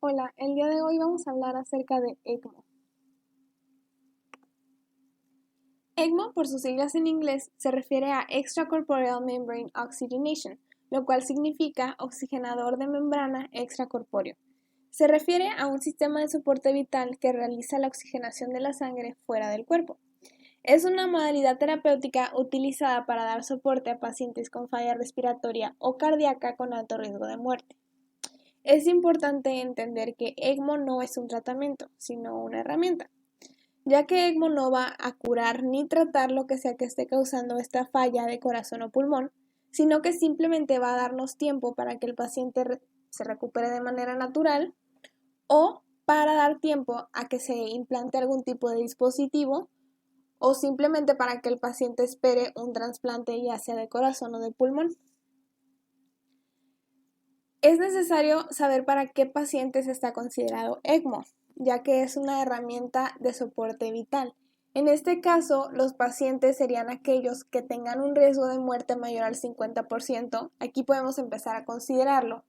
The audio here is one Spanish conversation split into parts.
Hola, el día de hoy vamos a hablar acerca de ECMO. ECMO, por sus siglas en inglés, se refiere a Extracorporeal Membrane Oxygenation, lo cual significa oxigenador de membrana extracorpóreo. Se refiere a un sistema de soporte vital que realiza la oxigenación de la sangre fuera del cuerpo. Es una modalidad terapéutica utilizada para dar soporte a pacientes con falla respiratoria o cardíaca con alto riesgo de muerte. Es importante entender que ECMO no es un tratamiento, sino una herramienta, ya que ECMO no va a curar ni tratar lo que sea que esté causando esta falla de corazón o pulmón, sino que simplemente va a darnos tiempo para que el paciente se recupere de manera natural o para dar tiempo a que se implante algún tipo de dispositivo o simplemente para que el paciente espere un trasplante ya sea de corazón o de pulmón. Es necesario saber para qué pacientes está considerado ECMO, ya que es una herramienta de soporte vital. En este caso, los pacientes serían aquellos que tengan un riesgo de muerte mayor al 50%, aquí podemos empezar a considerarlo,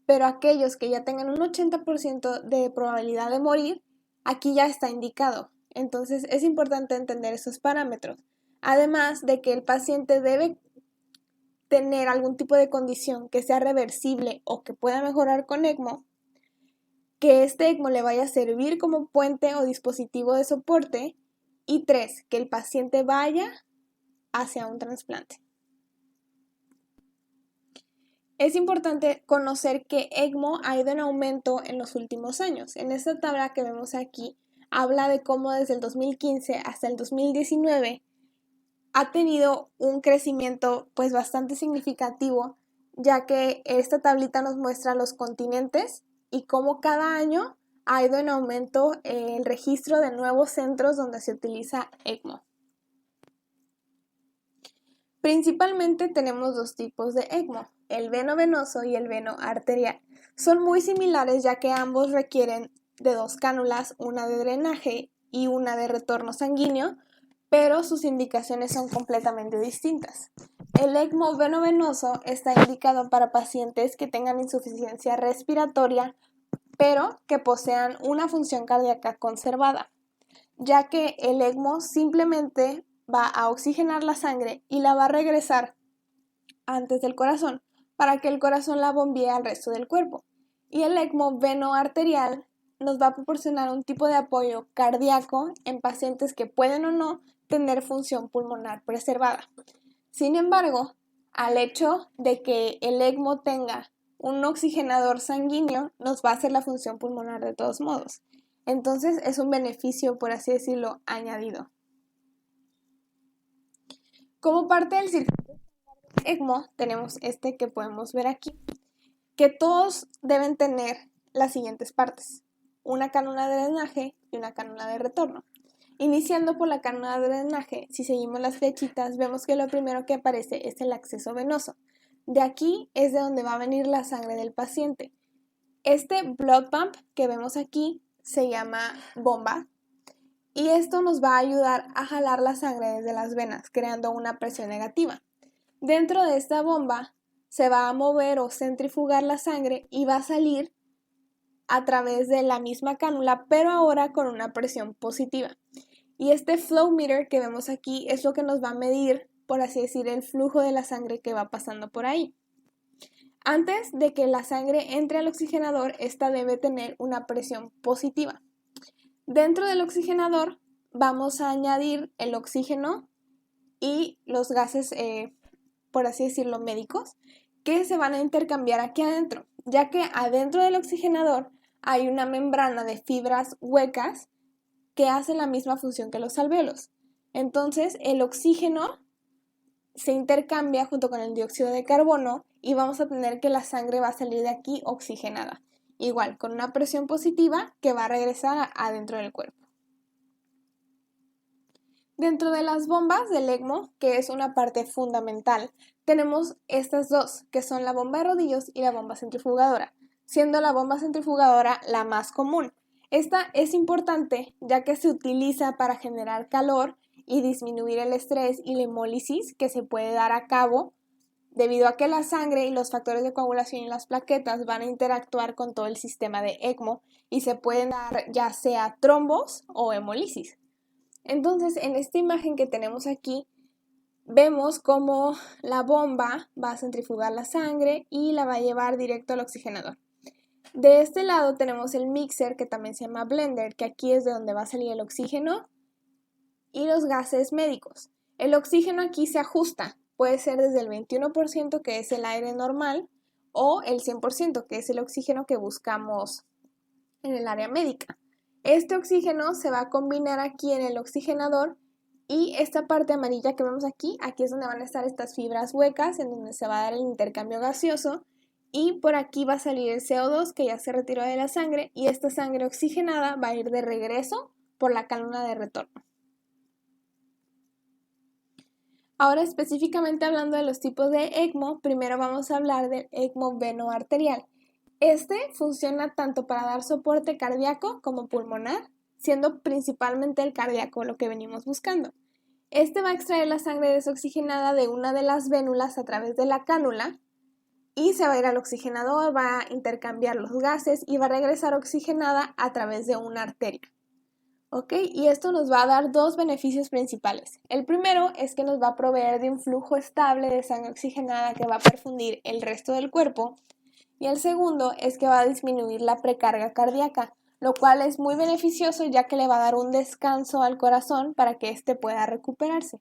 pero aquellos que ya tengan un 80% de probabilidad de morir, aquí ya está indicado. Entonces es importante entender esos parámetros. Además de que el paciente debe tener algún tipo de condición que sea reversible o que pueda mejorar con ECMO, que este ECMO le vaya a servir como puente o dispositivo de soporte, y 3, que el paciente vaya hacia un trasplante. Es importante conocer que ECMO ha ido en aumento en los últimos años. En esta tabla que vemos aquí habla de cómo desde el 2015 hasta el 2019 ha tenido un crecimiento pues bastante significativo, ya que esta tablita nos muestra los continentes y cómo cada año ha ido en aumento el registro de nuevos centros donde se utiliza ECMO. Principalmente tenemos dos tipos de ECMO, el veno venoso y el veno arterial. Son muy similares ya que ambos requieren de dos cánulas, una de drenaje y una de retorno sanguíneo, pero sus indicaciones son completamente distintas. El ECMO veno-venoso está indicado para pacientes que tengan insuficiencia respiratoria, pero que posean una función cardíaca conservada, ya que el ECMO simplemente va a oxigenar la sangre y la va a regresar antes del corazón para que el corazón la bombee al resto del cuerpo. Y el ECMO veno-arterial nos va a proporcionar un tipo de apoyo cardíaco en pacientes que pueden o no tener función pulmonar preservada. Sin embargo, al hecho de que el ECMO tenga un oxigenador sanguíneo, nos va a hacer la función pulmonar de todos modos. Entonces es un beneficio, por así decirlo, añadido. Como parte del circuito ECMO tenemos este que podemos ver aquí, que todos deben tener las siguientes partes: una cánula de drenaje y una cánula de retorno. Iniciando por la cánula de drenaje, si seguimos las flechitas, vemos que lo primero que aparece es el acceso venoso. De aquí es de donde va a venir la sangre del paciente. Este blood pump que vemos aquí se llama bomba y esto nos va a ayudar a jalar la sangre desde las venas, creando una presión negativa. Dentro de esta bomba se va a mover o centrifugar la sangre y va a salir a través de la misma cánula, pero ahora con una presión positiva. Y este flow meter que vemos aquí es lo que nos va a medir, por así decir, el flujo de la sangre que va pasando por ahí. Antes de que la sangre entre al oxigenador, esta debe tener una presión positiva. Dentro del oxigenador vamos a añadir el oxígeno y los gases, por así decirlo, médicos, que se van a intercambiar aquí adentro, ya que adentro del oxigenador hay una membrana de fibras huecas que hace la misma función que los alvéolos. Entonces, el oxígeno se intercambia junto con el dióxido de carbono y vamos a tener que la sangre va a salir de aquí oxigenada, igual con una presión positiva que va a regresar adentro del cuerpo. Dentro de las bombas del ECMO, que es una parte fundamental, tenemos estas dos, que son la bomba de rodillos y la bomba centrifugadora, siendo la bomba centrifugadora la más común. Esta es importante ya que se utiliza para generar calor y disminuir el estrés y la hemólisis que se puede dar a cabo debido a que la sangre y los factores de coagulación y las plaquetas van a interactuar con todo el sistema de ECMO y se pueden dar ya sea trombos o hemólisis. Entonces, en esta imagen que tenemos aquí, vemos cómo la bomba va a centrifugar la sangre y la va a llevar directo al oxigenador. De este lado tenemos el mixer, que también se llama blender, que aquí es de donde va a salir el oxígeno y los gases médicos. El oxígeno aquí se ajusta, puede ser desde el 21%, que es el aire normal, o el 100%, que es el oxígeno que buscamos en el área médica. Este oxígeno se va a combinar aquí en el oxigenador y esta parte amarilla que vemos aquí es donde van a estar estas fibras huecas, en donde se va a dar el intercambio gaseoso, y por aquí va a salir el CO2 que ya se retiró de la sangre, y esta sangre oxigenada va a ir de regreso por la cánula de retorno. Ahora, específicamente hablando de los tipos de ECMO, primero vamos a hablar del ECMO venoarterial. Este funciona tanto para dar soporte cardíaco como pulmonar, siendo principalmente el cardíaco lo que venimos buscando. Este va a extraer la sangre desoxigenada de una de las vénulas a través de la cánula y se va a ir al oxigenador, va a intercambiar los gases y va a regresar oxigenada a través de una arteria. ¿Ok? Y esto nos va a dar dos beneficios principales. El primero es que nos va a proveer de un flujo estable de sangre oxigenada que va a perfundir el resto del cuerpo. Y el segundo es que va a disminuir la precarga cardíaca, lo cual es muy beneficioso ya que le va a dar un descanso al corazón para que éste pueda recuperarse.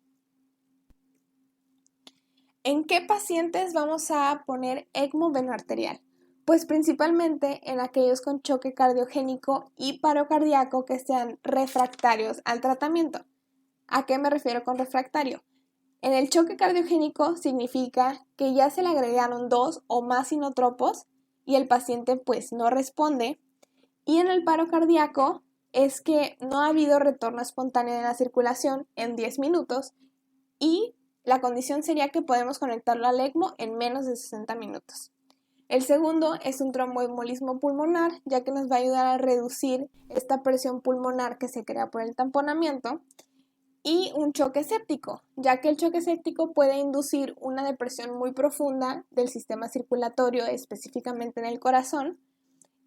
¿En qué pacientes vamos a poner ECMO venoarterial? Pues principalmente en aquellos con choque cardiogénico y paro cardíaco que sean refractarios al tratamiento. ¿A qué me refiero con refractario? En el choque cardiogénico significa que ya se le agregaron 2 o más inotropos y el paciente pues no responde. Y en el paro cardíaco es que no ha habido retorno espontáneo de la circulación en 10 minutos y la condición sería que podemos conectarlo al ECMO en menos de 60 minutos. El segundo es un tromboembolismo pulmonar, ya que nos va a ayudar a reducir esta presión pulmonar que se crea por el tamponamiento. Y un choque séptico, ya que el choque séptico puede inducir una depresión muy profunda del sistema circulatorio, específicamente en el corazón.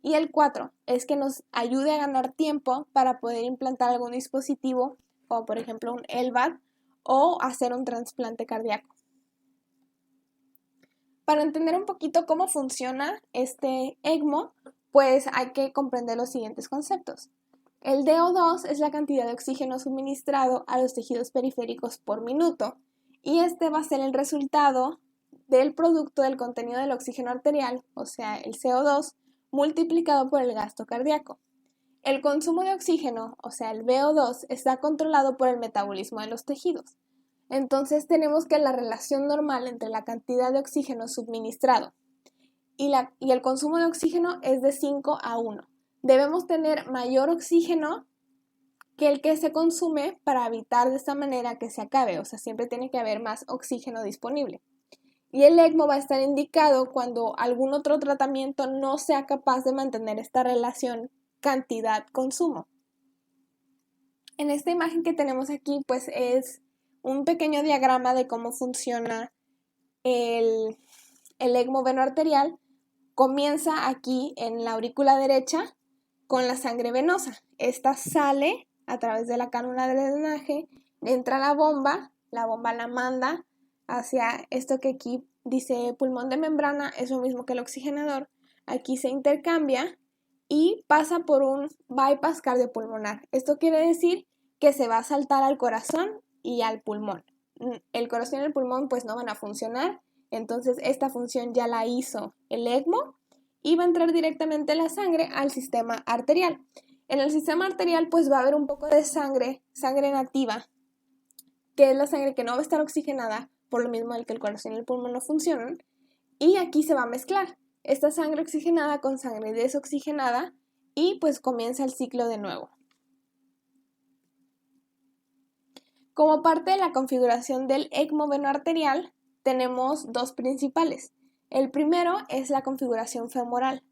Y el 4 es que nos ayude a ganar tiempo para poder implantar algún dispositivo, como por ejemplo un LVAD, o hacer un trasplante cardíaco. Para entender un poquito cómo funciona este ECMO, pues hay que comprender los siguientes conceptos. El DO2 es la cantidad de oxígeno suministrado a los tejidos periféricos por minuto y este va a ser el resultado del producto del contenido del oxígeno arterial, o sea, el CO2, multiplicado por el gasto cardíaco. El consumo de oxígeno, o sea, el VO2, está controlado por el metabolismo de los tejidos. Entonces tenemos que la relación normal entre la cantidad de oxígeno suministrado y el consumo de oxígeno es de 5 a 1. Debemos tener mayor oxígeno que el que se consume para evitar de esta manera que se acabe, o sea, siempre tiene que haber más oxígeno disponible. Y el ECMO va a estar indicado cuando algún otro tratamiento no sea capaz de mantener esta relación cantidad-consumo. En esta imagen que tenemos aquí, pues es un pequeño diagrama de cómo funciona el ECMO venoarterial. Comienza aquí en la aurícula derecha con la sangre venosa. Esta sale a través de la cánula de drenaje, entra a la bomba la manda hacia esto que aquí dice pulmón de membrana, es lo mismo que el oxigenador. Aquí se intercambia y pasa por un bypass cardiopulmonar. Esto quiere decir que se va a saltar al corazón y al pulmón. El corazón y el pulmón pues no van a funcionar, entonces esta función ya la hizo el ECMO y va a entrar directamente la sangre al sistema arterial. En el sistema arterial pues va a haber un poco de sangre nativa, que es la sangre que no va a estar oxigenada, por lo mismo del que el corazón y el pulmón no funcionan, y aquí se va a mezclar esta sangre oxigenada con sangre desoxigenada y pues comienza el ciclo de nuevo. Como parte de la configuración del ECMO venoarterial, tenemos dos principales. El primero es la configuración femoral,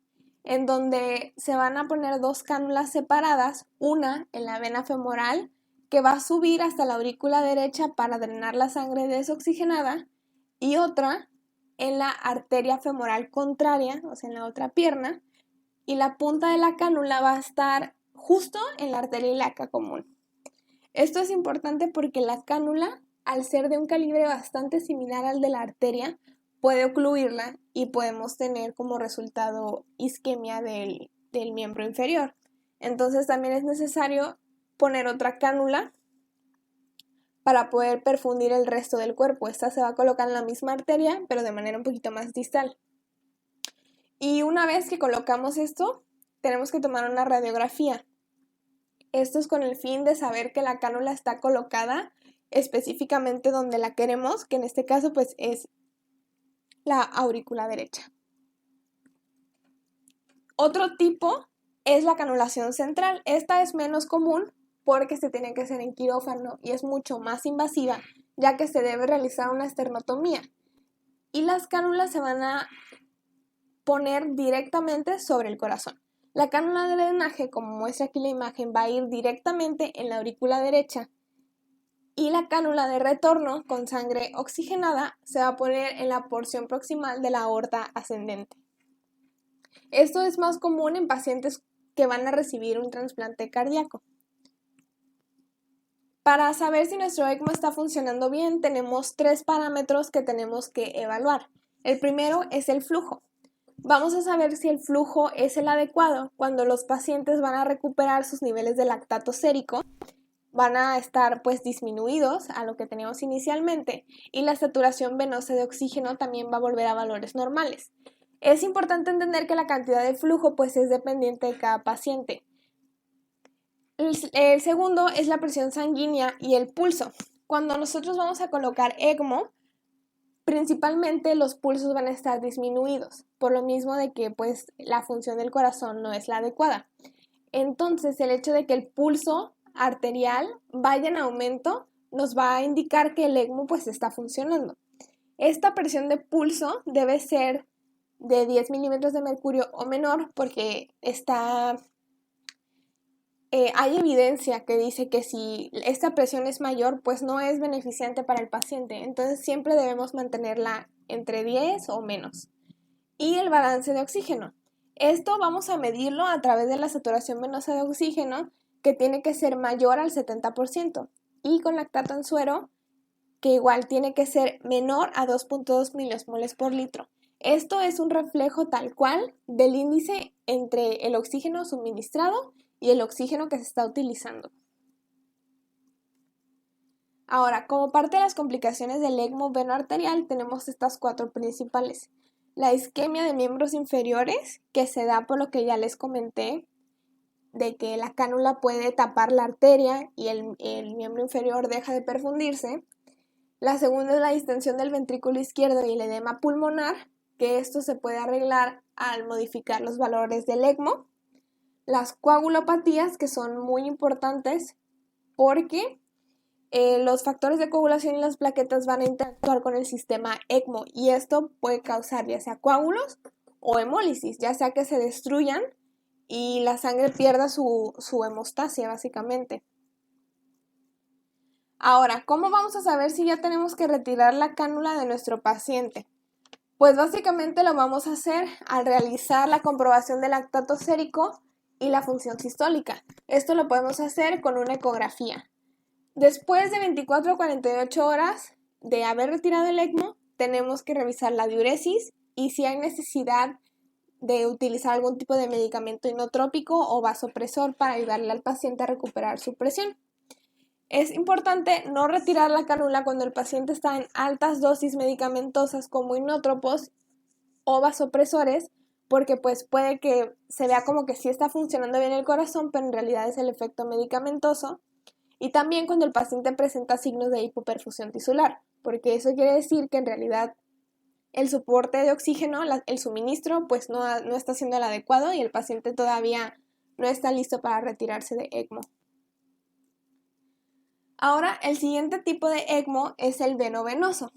en donde se van a poner dos cánulas separadas, una en la vena femoral, que va a subir hasta la aurícula derecha para drenar la sangre desoxigenada, y otra en la arteria femoral contraria, o sea, en la otra pierna, y la punta de la cánula va a estar justo en la arteria ilíaca común. Esto es importante porque la cánula, al ser de un calibre bastante similar al de la arteria, puede ocluirla y podemos tener como resultado isquemia del miembro inferior. Entonces también es necesario poner otra cánula para poder perfundir el resto del cuerpo. Esta se va a colocar en la misma arteria, pero de manera un poquito más distal. Y una vez que colocamos esto, tenemos que tomar una radiografía. Esto es con el fin de saber que la cánula está colocada específicamente donde la queremos, que en este caso pues es la aurícula derecha. Otro tipo es la canulación central. Esta es menos común porque se tiene que hacer en quirófano y es mucho más invasiva, ya que se debe realizar una esternotomía. Y las cánulas se van a poner directamente sobre el corazón. La cánula de drenaje, como muestra aquí la imagen, va a ir directamente en la aurícula derecha y la cánula de retorno con sangre oxigenada se va a poner en la porción proximal de la aorta ascendente. Esto es más común en pacientes que van a recibir un trasplante cardíaco. Para saber si nuestro ECMO está funcionando bien, tenemos 3 parámetros que tenemos que evaluar. El primero es el flujo. Vamos a saber si el flujo es el adecuado cuando los pacientes van a recuperar sus niveles de lactato sérico, van a estar pues disminuidos a lo que teníamos inicialmente y la saturación venosa de oxígeno también va a volver a valores normales. Es importante entender que la cantidad de flujo pues es dependiente de cada paciente. El segundo es la presión sanguínea y el pulso. Cuando nosotros vamos a colocar ECMO, principalmente los pulsos van a estar disminuidos, por lo mismo de que pues la función del corazón no es la adecuada. Entonces el hecho de que el pulso arterial vaya en aumento nos va a indicar que el ECMO pues está funcionando. Esta presión de pulso debe ser de 10 milímetros de mercurio o menor porque hay evidencia que dice que si esta presión es mayor, pues no es beneficiante para el paciente. Entonces siempre debemos mantenerla entre 10 o menos. Y el balance de oxígeno. Esto vamos a medirlo a través de la saturación venosa de oxígeno, que tiene que ser mayor al 70%. Y con lactato en suero, que igual tiene que ser menor a 2.2 miliosmoles por litro. Esto es un reflejo tal cual del índice entre el oxígeno suministrado y el oxígeno que se está utilizando. Ahora, como parte de las complicaciones del ECMO venoarterial, tenemos estas 4 principales. La isquemia de miembros inferiores, que se da por lo que ya les comenté, de que la cánula puede tapar la arteria y el miembro inferior deja de perfundirse. La segunda es la distensión del ventrículo izquierdo y el edema pulmonar, que esto se puede arreglar al modificar los valores del ECMO. Las coagulopatías, que son muy importantes porque los factores de coagulación y las plaquetas van a interactuar con el sistema ECMO y esto puede causar ya sea coágulos o hemólisis, ya sea que se destruyan y la sangre pierda su hemostasia básicamente. Ahora, ¿cómo vamos a saber si ya tenemos que retirar la cánula de nuestro paciente? Pues básicamente lo vamos a hacer al realizar la comprobación del lactato sérico y la función sistólica. Esto lo podemos hacer con una ecografía. Después de 24 a 48 horas de haber retirado el ECMO, tenemos que revisar la diuresis y si hay necesidad de utilizar algún tipo de medicamento inotrópico o vasopresor para ayudarle al paciente a recuperar su presión. Es importante no retirar la cánula cuando el paciente está en altas dosis medicamentosas como inótropos o vasopresores, porque pues puede que se vea como que sí está funcionando bien el corazón, pero en realidad es el efecto medicamentoso. Y también cuando el paciente presenta signos de hipoperfusión tisular, porque eso quiere decir que en realidad el soporte de oxígeno, el suministro, pues no está siendo el adecuado y el paciente todavía no está listo para retirarse de ECMO. Ahora, el siguiente tipo de ECMO es el venovenoso.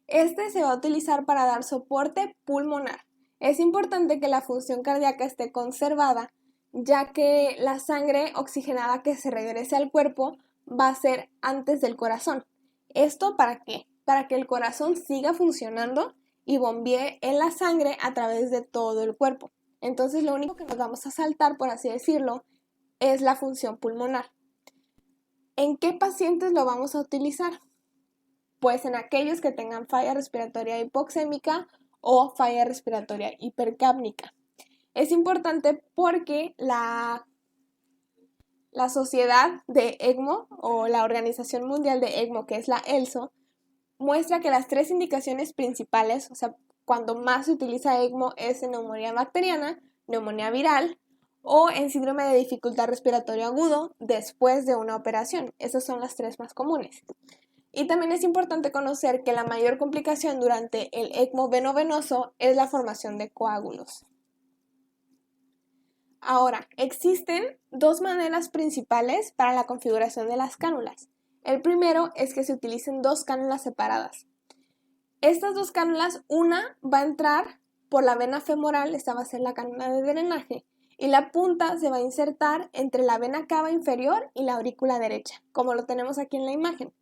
Este se va a utilizar para dar soporte pulmonar. Es importante que la función cardíaca esté conservada, ya que la sangre oxigenada que se regrese al cuerpo va a ser antes del corazón. ¿Esto para qué? Para que el corazón siga funcionando y bombee en la sangre a través de todo el cuerpo. Entonces lo único que nos vamos a saltar, por así decirlo, es la función pulmonar. ¿En qué pacientes lo vamos a utilizar? Pues en aquellos que tengan falla respiratoria hipoxémica o falla respiratoria hipercápnica. Es importante porque la Sociedad de ECMO o la Organización Mundial de ECMO, que es la ELSO, muestra que las 3 indicaciones principales, o sea, cuando más se utiliza ECMO es en neumonía bacteriana, neumonía viral o en síndrome de dificultad respiratoria agudo después de una operación. Esas son las 3 más comunes. Y también es importante conocer que la mayor complicación durante el ECMO venovenoso es la formación de coágulos. Ahora, existen 2 maneras principales para la configuración de las cánulas. El primero es que se utilicen 2 cánulas separadas. Estas 2 cánulas, una va a entrar por la vena femoral, esta va a ser la cánula de drenaje, y la punta se va a insertar entre la vena cava inferior y la aurícula derecha, como lo tenemos aquí en la imagen.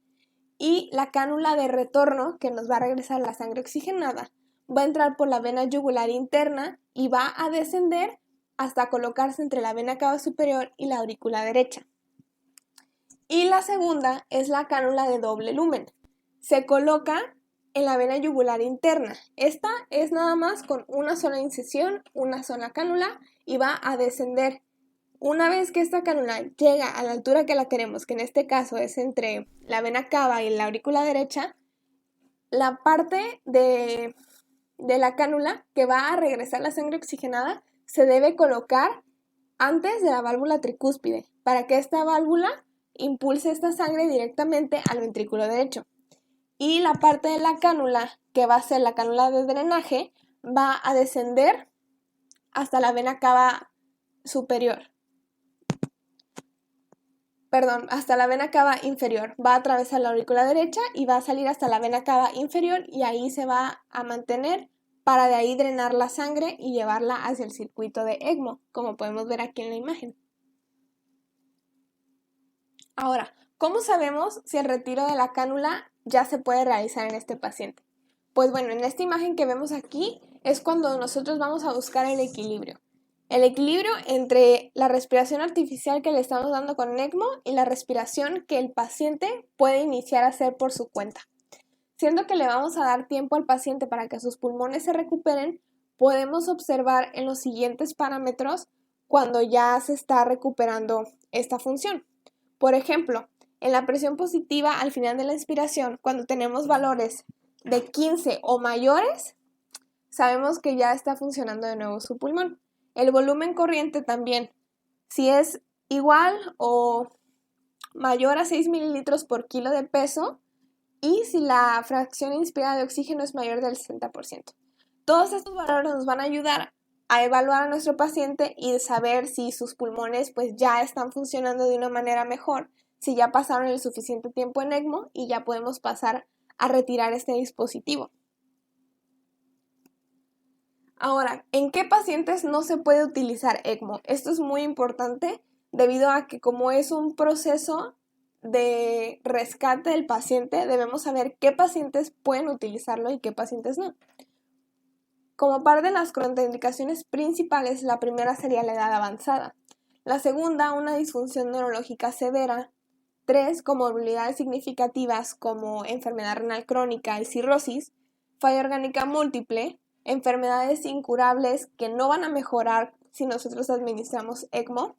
Y la cánula de retorno, que nos va a regresar la sangre oxigenada, va a entrar por la vena yugular interna y va a descender hasta colocarse entre la vena cava superior y la aurícula derecha. Y la segunda es la cánula de doble lumen. Se coloca en la vena yugular interna. Esta es nada más con una sola incisión, una sola cánula y va a descender. Una vez que esta cánula llega a la altura que la queremos, que en este caso es entre la vena cava y la aurícula derecha, la parte de la cánula que va a regresar la sangre oxigenada se debe colocar antes de la válvula tricúspide para que esta válvula impulse esta sangre directamente al ventrículo derecho. Y la parte de la cánula, que va a ser la cánula de drenaje, va a descender hasta la vena cava superior. Hasta la vena cava inferior. Va a atravesar la aurícula derecha y va a salir hasta la vena cava inferior y ahí se va a mantener para de ahí drenar la sangre y llevarla hacia el circuito de ECMO, como podemos ver aquí en la imagen. Ahora, ¿cómo sabemos si el retiro de la cánula ya se puede realizar en este paciente? Pues bueno, en esta imagen que vemos aquí es cuando nosotros vamos a buscar el equilibrio. El equilibrio entre la respiración artificial que le estamos dando con ECMO y la respiración que el paciente puede iniciar a hacer por su cuenta. Siendo que le vamos a dar tiempo al paciente para que sus pulmones se recuperen, podemos observar en los siguientes parámetros cuando ya se está recuperando esta función. Por ejemplo, en la presión positiva al final de la inspiración, cuando tenemos valores de 15 o mayores, sabemos que ya está funcionando de nuevo su pulmón. El volumen corriente también, si es igual o mayor a 6 mililitros por kilo de peso y si la fracción inspirada de oxígeno es mayor del 60%. Todos estos valores nos van a ayudar a evaluar a nuestro paciente y saber si sus pulmones pues ya están funcionando de una manera mejor, si ya pasaron el suficiente tiempo en ECMO y ya podemos pasar a retirar este dispositivo. Ahora, ¿en qué pacientes no se puede utilizar ECMO? Esto es muy importante debido a que como es un proceso de rescate del paciente, debemos saber qué pacientes pueden utilizarlo y qué pacientes no. Como parte de las contraindicaciones principales, la primera sería la edad avanzada. La segunda, una disfunción neurológica severa. 3, comorbilidades significativas como enfermedad renal crónica y cirrosis, falla orgánica múltiple, enfermedades incurables que no van a mejorar si nosotros administramos ECMO,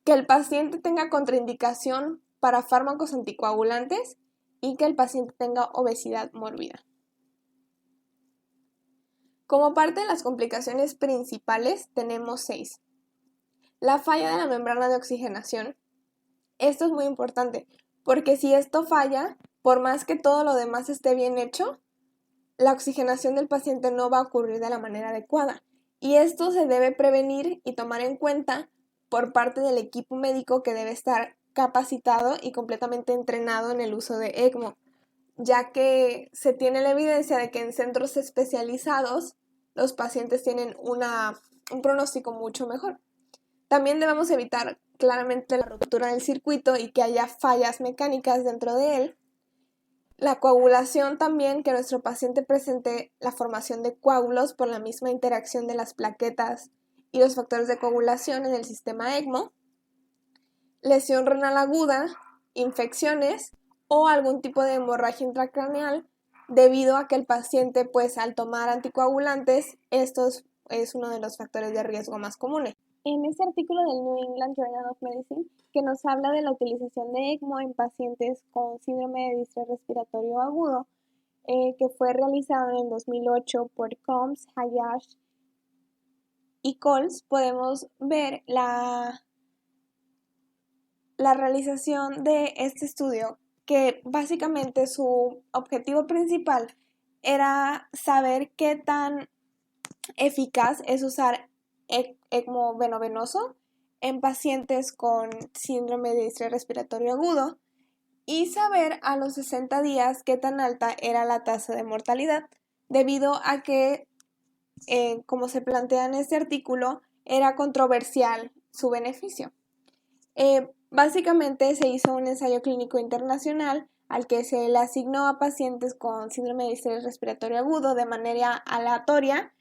que el paciente tenga contraindicación para fármacos anticoagulantes y que el paciente tenga obesidad mórbida. Como parte de las complicaciones principales tenemos 6. La falla de la membrana de oxigenación. Esto es muy importante porque si esto falla, por más que todo lo demás esté bien hecho, la oxigenación del paciente no va a ocurrir de la manera adecuada. Y esto se debe prevenir y tomar en cuenta por parte del equipo médico que debe estar capacitado y completamente entrenado en el uso de ECMO, ya que se tiene la evidencia de que en centros especializados los pacientes tienen un pronóstico mucho mejor. También debemos evitar claramente la ruptura del circuito y que haya fallas mecánicas dentro de él. La coagulación también, que nuestro paciente presente la formación de coágulos por la misma interacción de las plaquetas y los factores de coagulación en el sistema ECMO. Lesión renal aguda, infecciones o algún tipo de hemorragia intracraneal debido a que el paciente, pues al tomar anticoagulantes, esto es uno de los factores de riesgo más comunes. En este artículo del New England Journal of Medicine, que nos habla de la utilización de ECMO en pacientes con síndrome de distrés respiratorio agudo, que fue realizado en el 2008 por Combs, Hayash y Coles, podemos ver la realización de este estudio, que básicamente su objetivo principal era saber qué tan eficaz es usar ECMO venovenoso en pacientes con síndrome de distrés respiratorio agudo y saber a los 60 días qué tan alta era la tasa de mortalidad, debido a que, como se plantea en este artículo, era controversial su beneficio. Básicamente se hizo un ensayo clínico internacional al que se le asignó a pacientes con síndrome de distrés respiratorio agudo de manera aleatoria,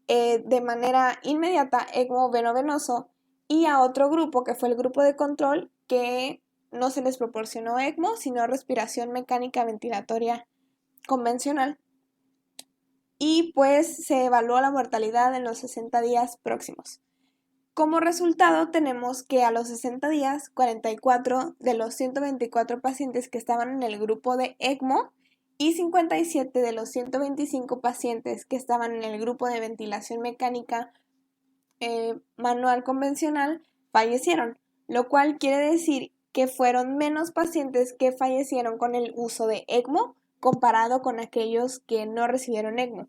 de manera inmediata ECMO venovenoso, y a otro grupo que fue el grupo de control, que no se les proporcionó ECMO sino respiración mecánica ventilatoria convencional, y pues se evaluó la mortalidad en los 60 días próximos. Como resultado, tenemos que a los 60 días, 44 de los 124 pacientes que estaban en el grupo de ECMO y 57 de los 125 pacientes que estaban en el grupo de ventilación mecánica manual convencional fallecieron, lo cual quiere decir que fueron menos pacientes que fallecieron con el uso de ECMO comparado con aquellos que no recibieron ECMO.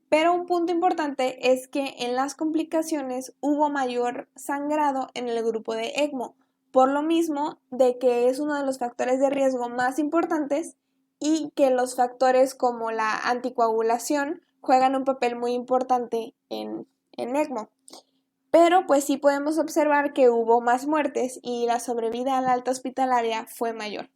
Pero un punto importante es que en las complicaciones hubo mayor sangrado en el grupo de ECMO, por lo mismo de que es uno de los factores de riesgo más importantes y que los factores como la anticoagulación juegan un papel muy importante en ECMO. Pero pues sí podemos observar que hubo más muertes y la sobrevida a la alta hospitalaria fue mayor.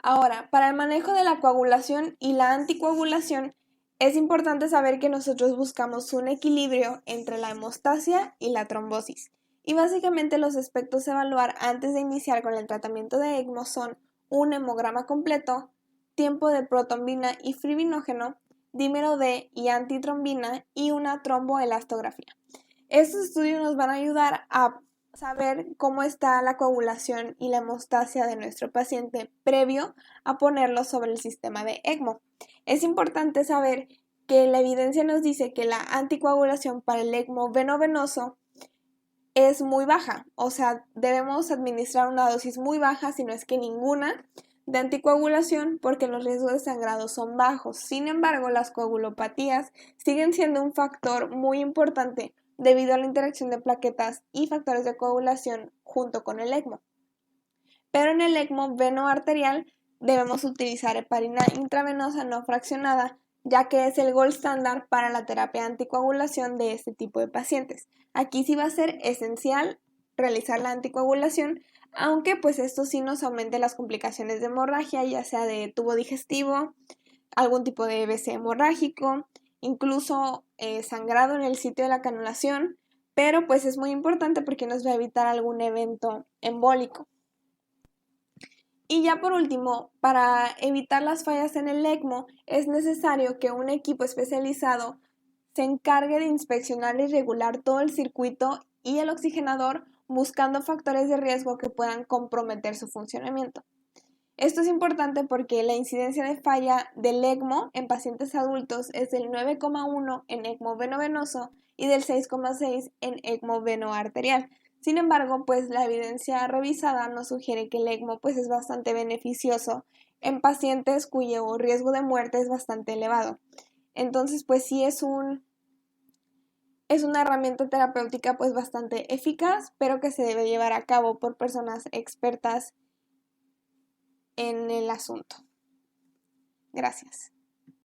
Ahora, para el manejo de la coagulación y la anticoagulación, es importante saber que nosotros buscamos un equilibrio entre la hemostasia y la trombosis. Y básicamente los aspectos a evaluar antes de iniciar con el tratamiento de ECMO son un hemograma completo, tiempo de protrombina y fibrinógeno, dímero D y antitrombina y una tromboelastografía. Estos estudios nos van a ayudar a saber cómo está la coagulación y la hemostasia de nuestro paciente previo a ponerlo sobre el sistema de ECMO. Es importante saber que la evidencia nos dice que la anticoagulación para el ECMO venovenoso es muy baja, o sea, debemos administrar una dosis muy baja, si no es que ninguna, de anticoagulación, porque los riesgos de sangrado son bajos. Sin embargo, las coagulopatías siguen siendo un factor muy importante debido a la interacción de plaquetas y factores de coagulación junto con el ECMO. Pero en el ECMO venoarterial debemos utilizar heparina intravenosa no fraccionada, ya que es el gold estándar para la terapia anticoagulación de este tipo de pacientes. Aquí sí va a ser esencial realizar la anticoagulación, aunque pues esto sí nos aumente las complicaciones de hemorragia, ya sea de tubo digestivo, algún tipo de EBC hemorrágico, incluso sangrado en el sitio de la canulación, pero pues es muy importante porque nos va a evitar algún evento embólico. Y ya por último, para evitar las fallas en el ECMO, es necesario que un equipo especializado se encargue de inspeccionar y regular todo el circuito y el oxigenador, buscando factores de riesgo que puedan comprometer su funcionamiento. Esto es importante porque la incidencia de falla del ECMO en pacientes adultos es del 9,1 en ECMO venovenoso y del 6,6 en ECMO venoarterial. Sin embargo, pues la evidencia revisada nos sugiere que el ECMO pues es bastante beneficioso en pacientes cuyo riesgo de muerte es bastante elevado. Entonces, pues sí es una herramienta terapéutica pues bastante eficaz, pero que se debe llevar a cabo por personas expertas en el asunto. Gracias.